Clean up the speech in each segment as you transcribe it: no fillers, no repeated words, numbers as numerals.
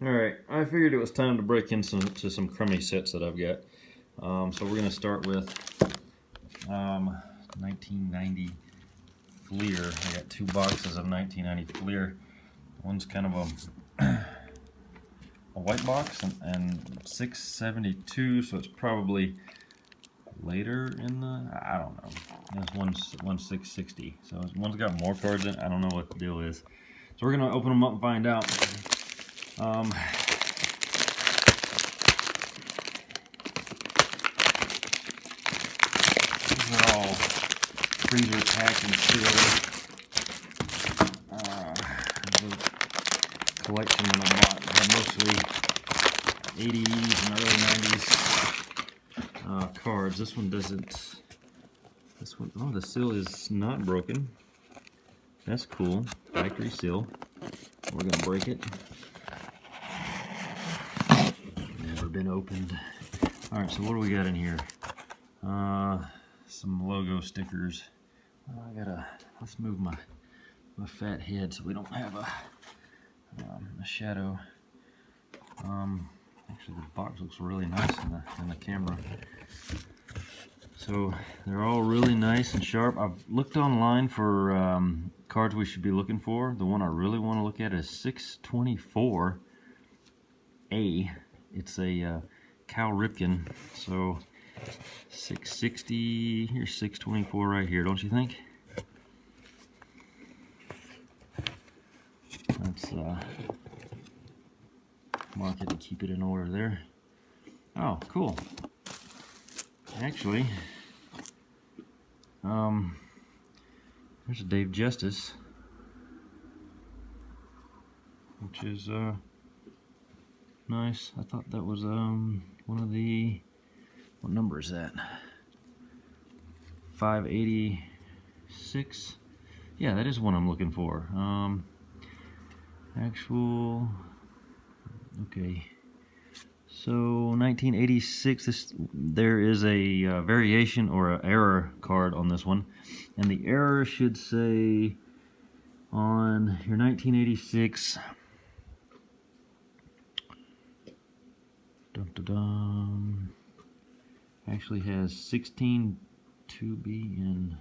Alright, I figured it was time to break into some crummy sets that I've got. So we're going to start with 1990 Fleer. I got two boxes of 1990 Fleer. One's kind of a white box and 672, so it's probably later in the, I don't know. This one's 660, so one's got more cards in it. I don't know what the deal is. So we're going to open them up and find out. These are all freezer packed and sealed. There's a collection that I bought. I had mostly 80s and early 90s cards. This one doesn't. This one, oh, the seal is not broken. That's cool. Factory seal. We're gonna break it. Never been opened. All right, so what do we got in here? Some logo stickers. Let's move my fat head so we don't have a shadow. Actually, the box looks really nice in the camera. So they're all really nice and sharp. I've looked online for cards we should be looking for. The one I really want to look at is 624A. It's a Cal Ripken. So 660, here's 624 right here, don't you think? Let's mark it and keep it in order there. Oh, cool. Actually, there's a Dave Justice, which is nice. I thought that was one of the, what number is that? 586. Yeah, that is one I'm looking for. Actual, okay. So 1986, there is a variation or an error card on this one, and the error should say on your 1986, actually has 16 to be in,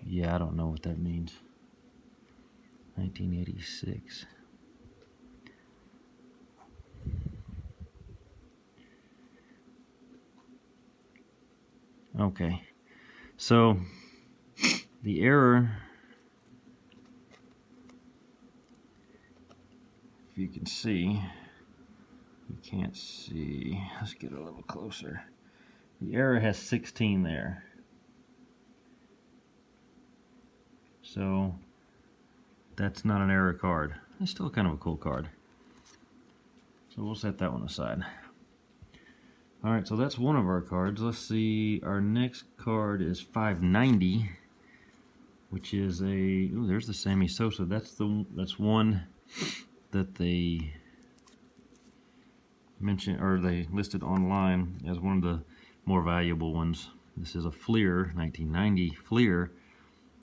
yeah, I don't know what that means. 1986. Okay, so the error, if you can see, you can't see, let's get a little closer. The error has 16 there. So that's not an error card. It's still kind of a cool card. So we'll set that one aside. Alright, so that's one of our cards. Let's see, our next card is 590, which is a, ooh, there's the Sammy Sosa. That's one that they mentioned, or they listed online as one of the more valuable ones. This is a Fleer, 1990 Fleer,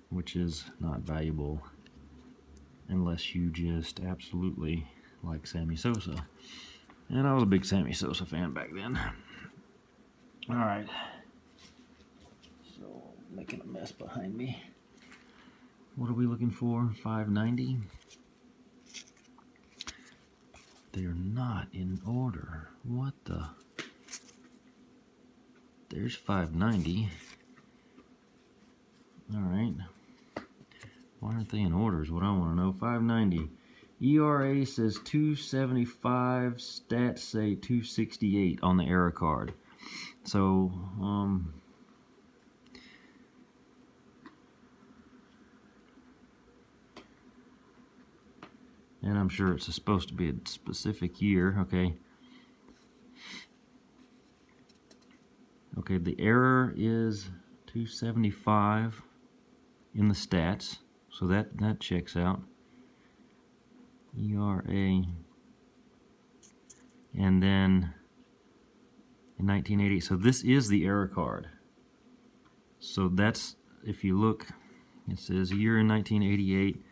which is not valuable unless you just absolutely like Sammy Sosa. And I was a big Sammy Sosa fan back then. Alright, so making a mess behind me. What are we looking for? 590? They're not in order. What the? There's 590. Alright. Why aren't they in order is what I want to know. 590. ERA says 275. Stats say 268 on the error card. So, and I'm sure it's supposed to be a specific year. Okay. Okay, the error is 275 in the stats. So that checks out. ERA. And then in 1980, so this is the error card. So that's, if you look, it says year in 1988,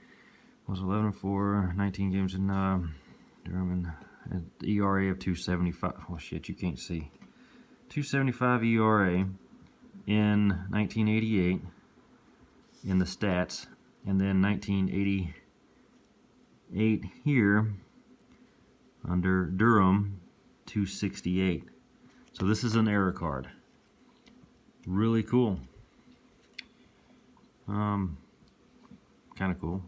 Was 11-4, 19 games in Durham, and ERA of 275. Oh shit, you can't see. 275 ERA in 1988 in the stats, and then 1988 here under Durham, 268. So this is an error card. Really cool. Kind of cool.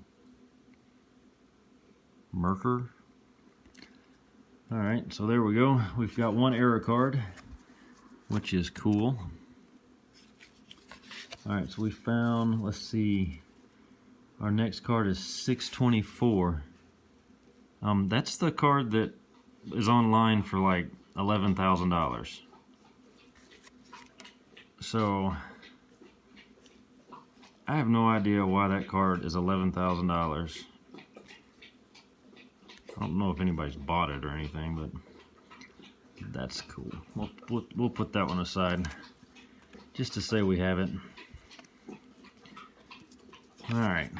Merker. All right, so there we go. We've got one error card, which is cool. All right, so we found, let's see, our next card is 624. That's the card that is online for like $11,000. So I have no idea why that card is $11,000. I don't know if anybody's bought it or anything, but that's cool. We'll put that one aside just to say we have it. All right.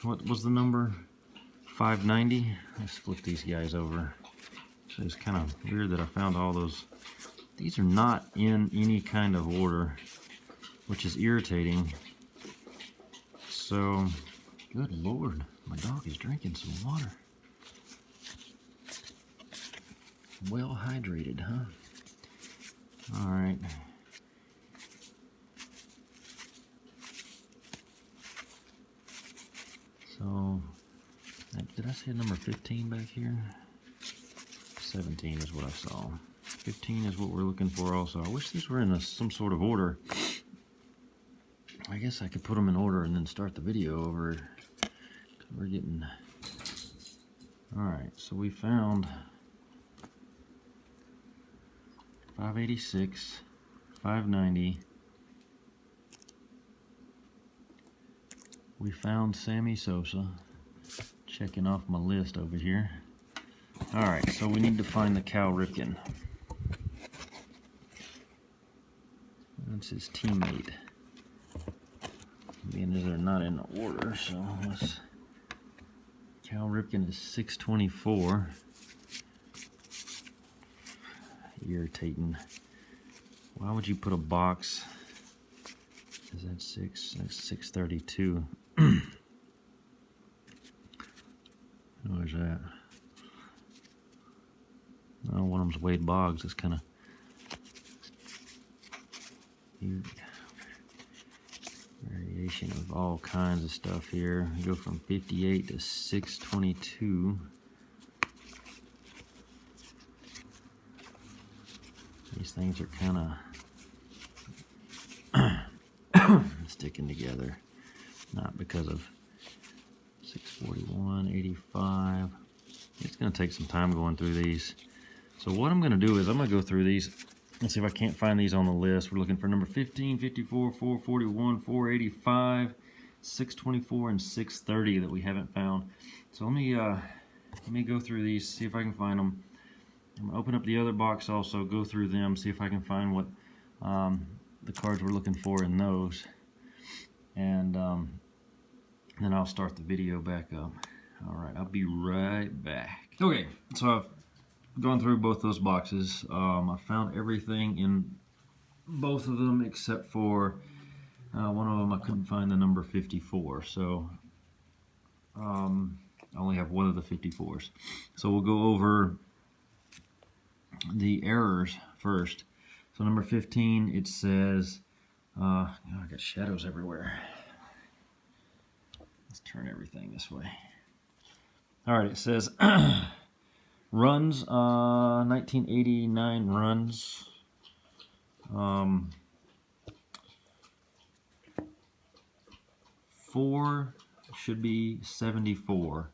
What was the number? 590. Let's flip these guys over. So it's kind of weird that I found all those. These are not in any kind of order, which is irritating. So, good Lord, my dog is drinking some water. Well hydrated, huh? All right. So, did I say number 15 back here? 17 is what I saw. 15 is what we're looking for also. I wish these were in some sort of order. I guess I could put them in order and then start the video over. We're getting... Alright, so we found 586, 590. We found Sammy Sosa. Checking off my list over here. Alright, so we need to find the Cal Ripken. That's his teammate. Being as they're not in order, so let's... Cal Ripken is 624. Irritating. Why would you put a box? Is that 6? That's 632. Who is that? Oh, one of them's Wade Boggs. It's kind of variation of all kinds of stuff here. We go from 58 to 622. These things are kind of sticking together, not because of 641, 85. It's going to take some time going through these. So what I'm going to do is I'm going to go through these and see if I can't find these on the list. We're looking for number 15, 54, 441, 485, 624, and 630 that we haven't found. So let me go through these, see if I can find them. I'm going to open up the other box also, go through them, see if I can find what the cards we're looking for in those. And then I'll start the video back up. Alright, I'll be right back. Okay, so I've gone through both those boxes. I found everything in both of them except for one of them I couldn't find the number 54. So I only have one of the 54s. So we'll go over the errors first. So number 15, it says, I got shadows everywhere. Let's turn everything this way. All right, it says runs, 1989 runs. 4 should be 74.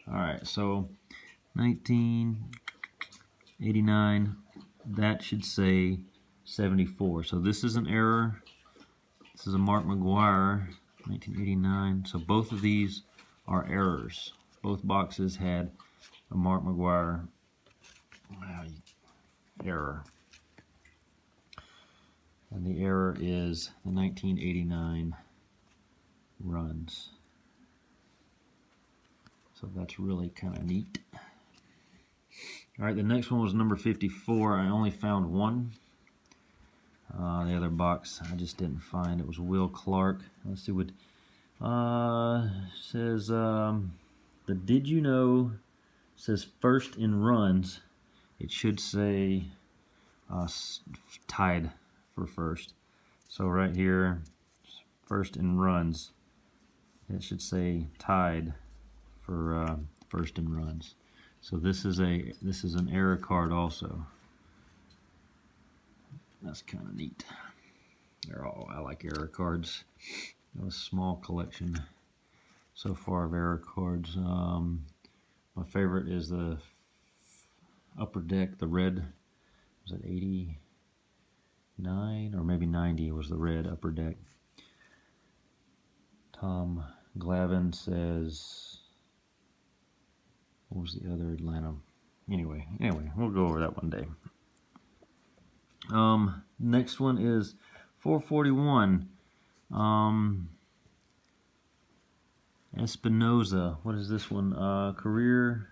All right, so 1989, that should say 74. So this is an error. This is a Mark McGwire, 1989. So both of these are errors. Both boxes had a Mark McGwire error. And the error is the 1989 runs. So that's really kind of neat. All right, the next one was number 54. I only found one. The other box I just didn't find. It was Will Clark. Let's see what says. The Did You Know says first in runs. It should say tied for first. So right here, first in runs. It should say tied for first in runs. So this is an error card also. That's kind of neat. I like error cards. A small collection so far of error cards. My favorite is the Upper Deck, the red. Was it 89 or maybe 90 was the red Upper Deck. Tom Glavine says, what was the other Atlanta? Anyway, we'll go over that one day. Next one is 441. Espinoza. What is this one? Career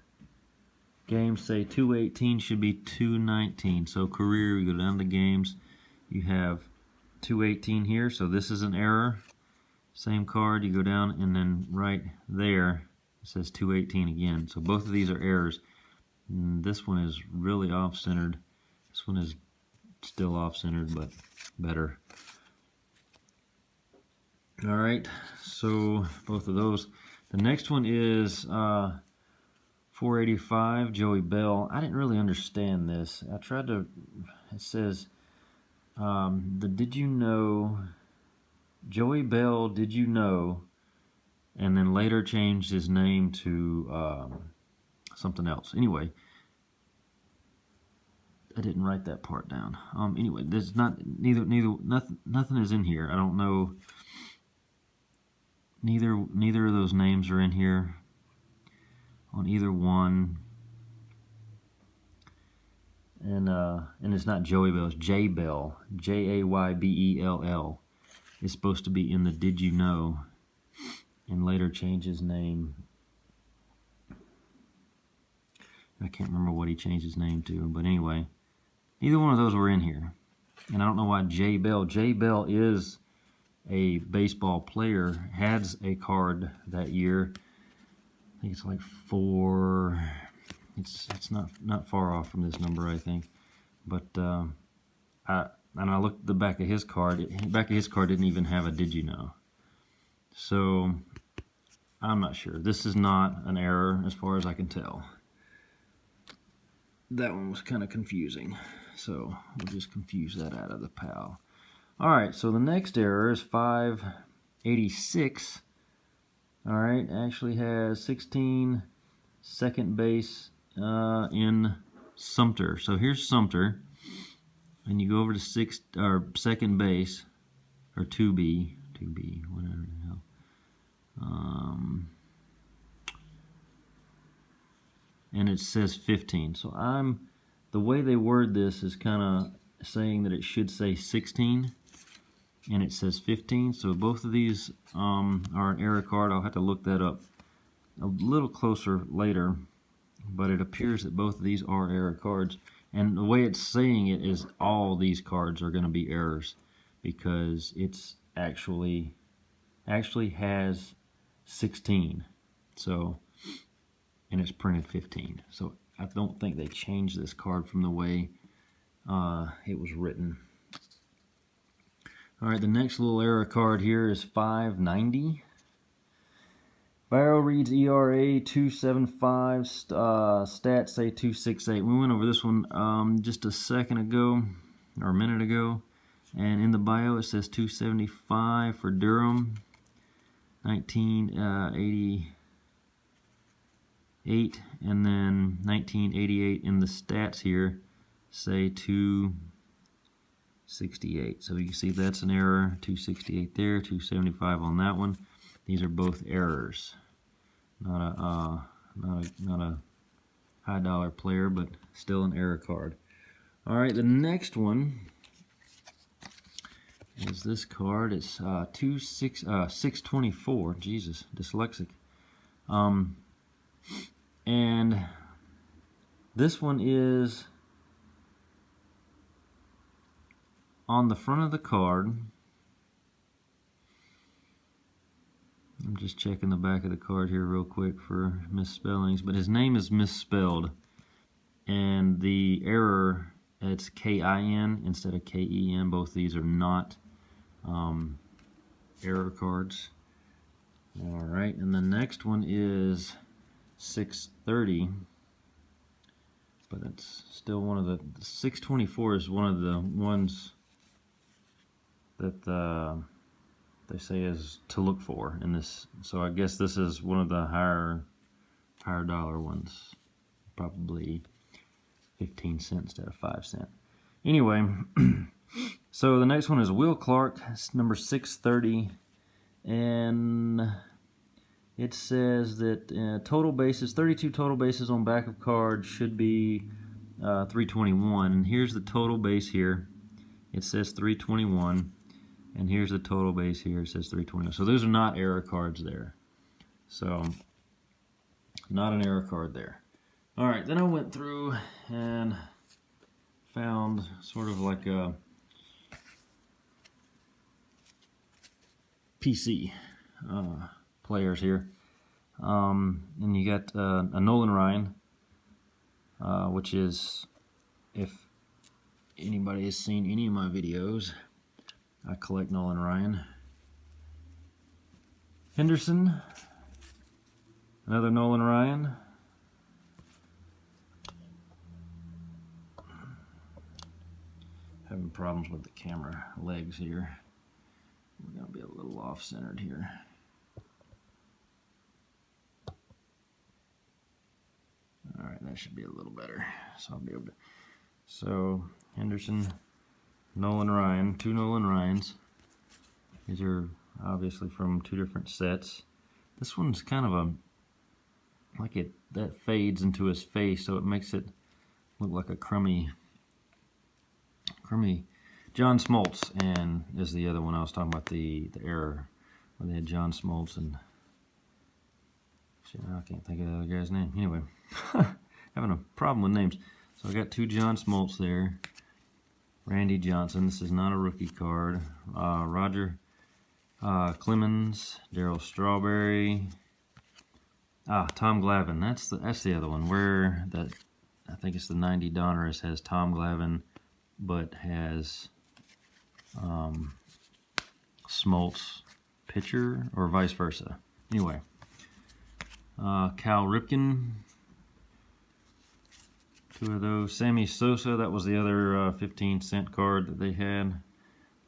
games say 218 should be 219. So career, you go down to games. You have 218 here. So this is an error. Same card. You go down and then right there it says 218 again. So both of these are errors. And this one is really off-centered. This one is still off-centered, but better. All right, so both of those. The next one is 485, Joey Bell. I didn't really understand this. I tried to, it says, did you know, Joey Bell, did you know, and then later changed his name to something else. Anyway, I didn't write that part down. Anyway, there's nothing is in here. I don't know. Neither of those names are in here on either one. And it's not Joey Bell, it's Jay Bell. Jaybell. It's supposed to be in the Did You Know, and later change his name. I can't remember what he changed his name to, but anyway, neither one of those were in here. And I don't know why Jay Bell. Jay Bell is a baseball player, has a card that year. I think it's like 4. It's not far off from this number, I think. But I looked at the back of his card. The back of his card didn't even have a Did You Know. So I'm not sure. This is not an error as far as I can tell. That one was kind of confusing. So we'll just confuse that out of the pile. All right, so the next error is 586. All right, actually has 16 second base in Sumter. So here's Sumter, and you go over to second base, or 2B, whatever the hell. And it says 15. So the way they word this is kind of saying that it should say 16. And it says 15, so both of these are an error card. I'll have to look that up a little closer later, but it appears that both of these are error cards. And the way it's saying it is all these cards are going to be errors, because it's actually has 16. So, and it's printed 15. So I don't think they changed this card from the way it was written. All right, the next little error card here is 590. Barrow reads ERA 275. Stats say 268. We went over this one just a second ago, or a minute ago. And in the bio it says 275 for Durham. 1988. And then 1988 in the stats here say 268. So you can see that's an error. 268 there, 275 on that one. These are both errors. Not a high dollar player, but still an error card. All right, the next one is this card. It's 624. Jesus, dyslexic. And this one is on the front of the card. I'm just checking the back of the card here real quick for misspellings, but his name is misspelled, and the error, it's K-I-N instead of K-E-N. Both these are not error cards. All right, and the next one is 630, but it's still one of the 624 is one of the ones that they say is to look for in this. So I guess this is one of the higher dollar ones, probably 15 cents instead of 5 cents. Anyway, so the next one is Will Clark, number 630, and it says that total bases, 32 total bases on back of card should be 321. And here's the total base here. It says 321. And here's the total base here. It says 321. So those are not error cards there. So not an error card there. All right, then I went through and found sort of like a PC players here. And you got a Nolan Ryan, which is, if anybody has seen any of my videos, I collect Nolan Ryan. Henderson, another Nolan Ryan. Having problems with the camera legs here. We're going to be a little off-centered here. Alright, that should be a little better. So I'll be able to. So, Henderson, Nolan Ryan, two Nolan Ryans. These are obviously from two different sets. This one's kind of a, like it, that fades into his face, so it makes it look like a crummy John Smoltz, and is the other one I was talking about, the error, where they had John Smoltz and, I can't think of the other guy's name. Anyway, having a problem with names. So I got two John Smoltz there. Randy Johnson, this is not a rookie card. Roger Clemens, Darryl Strawberry. Tom Glavine. That's the other one. Where that, I think it's the 90 Donruss has Tom Glavine, but has Smoltz pitcher, or vice versa. Anyway, Cal Ripken, two of those. Sammy Sosa, that was the other 15-cent card that they had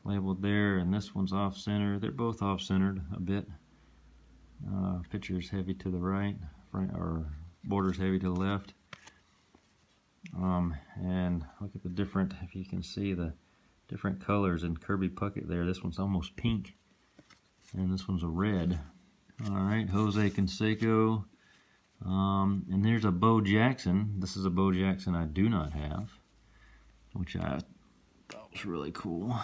labeled there, and this one's off-center. They're both off-centered a bit. Pitcher's heavy to the right, or border's heavy to the left. And look at the different, if you can see the different colors in Kirby Puckett there. This one's almost pink, and this one's a red. All right, Jose Canseco. And there's a Bo Jackson. This is a Bo Jackson I do not have, which I thought was really cool.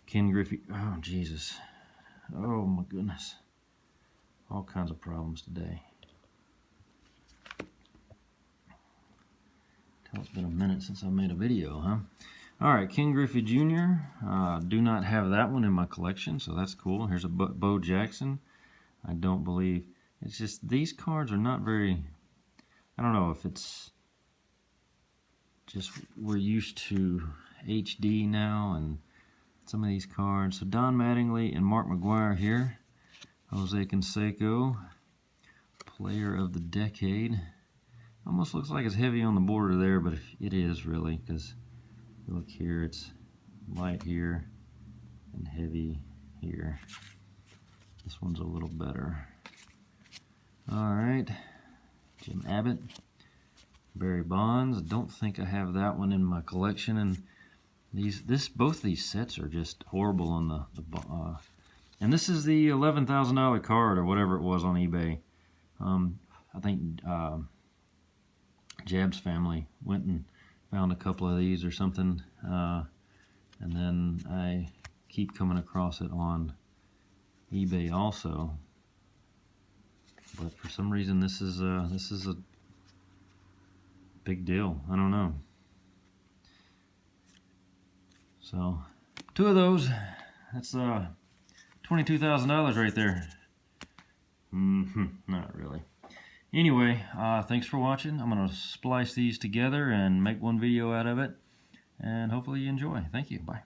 Ken Griffey. Oh, Jesus. Oh, my goodness. All kinds of problems today. It's been a minute since I made a video, huh? Alright, Ken Griffey Jr. Do not have that one in my collection, so that's cool. Here's a Bo Jackson. I don't believe... It's just, these cards are not very... I don't know if it's just we're used to HD now, and some of these cards. So Don Mattingly and Mark McGwire here. Jose Canseco, player of the decade. Almost looks like it's heavy on the border there, but it is really, because look here, it's light here and heavy here. This one's a little better. All right, Jim Abbott, Barry Bonds. I don't think I have that one in my collection, and both these sets are just horrible on the and this is the $11,000 card or whatever it was on eBay. I think Jab's family went and found a couple of these or something, and then I keep coming across it on eBay also. But for some reason this is a big deal. I don't know. So 2 of those, that's $22,000 right there. Not really. Anyway, thanks for watching. I'm going to splice these together and make one video out of it, and hopefully you enjoy. Thank you. Bye.